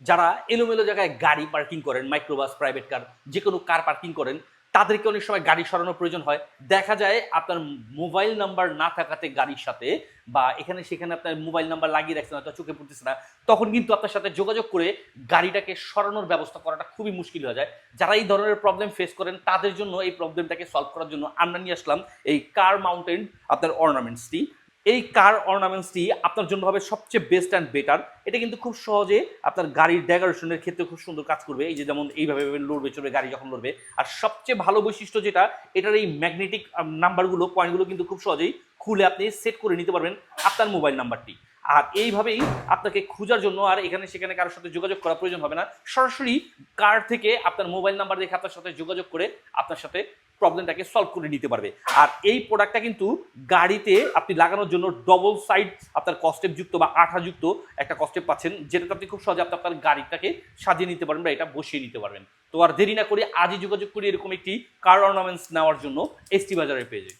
যারা এলোমেলো জায়গায় গাড়ি পার্কিং করেন, মাইক্রোবাস, প্রাইভেট কার, যে কোনো কার পার্কিং করেন, তাদেরকে অনেক সময় গাড়ি সরানোর প্রয়োজন হয়। দেখা যায় আপনার মোবাইল নাম্বার না থাকাতে গাড়ির সাথে, বা এখানে সেখানে আপনার মোবাইল নাম্বার লাগিয়ে রাখছেন, হয়তো চোখে পড়তেছে না, তখন কিন্তু আপনার সাথে যোগাযোগ করে গাড়িটাকে সরানোর ব্যবস্থা করাটা খুবই মুশকিল হয়ে যায়। যারা এই ধরনের প্রবলেম ফেস করেন তাদের জন্য, এই প্রবলেমটাকে সলভ করার জন্য আমরা নিয়ে আসলাম এই কার মাউন্টেড আপনার অর্নামেন্টসটি। এই কার অর্নামেন্টসটি আপনার জন্য হবে সবচেয়ে বেস্ট অ্যান্ড বেটার। এটা কিন্তু খুব সহজে আপনার গাড়ির ডেকোরেশনের ক্ষেত্রে খুব সুন্দর কাজ করবে। এই যে যেমন এইভাবে লড়বে চলবে গাড়ি যখন লড়বে। আর সবচেয়ে ভালো বৈশিষ্ট্য যেটা, এটার এই ম্যাগনেটিক নাম্বারগুলো, পয়েন্টগুলো কিন্তু খুব সহজেই খুলে আপনি সেট করে নিতে পারবেন আপনার মোবাইল নাম্বারটি। আর এইভাবেই আপনাকে খোঁজার জন্য আর এখানে সেখানে কারোর সাথে যোগাযোগ করার প্রয়োজন হবে না। সরাসরি কার থেকে আপনার মোবাইল নাম্বার দেখে আপনার সাথে যোগাযোগ করে আপনার সাথে প্রবলেমটাকে সলভ করে নিতে পারবে। আর এই প্রোডাক্টটা কিন্তু গাড়িতে আপনি লাগানোর জন্য ডবল সাইড আপনার কস্টেপ যুক্ত বা আঠাযুক্ত একটা কস্টেপ পাচ্ছেন, যেটাতে আপনি খুব সহজে আপনার গাড়িটাকে সাজিয়ে নিতে পারবেন বা এটা বসিয়ে নিতে পারবেন। তো আর দেরি না করে আজই যোগাযোগ করি এরকম একটি কার অর্নামেন্টস নেওয়ার জন্য এসটি বাজারের পেজে।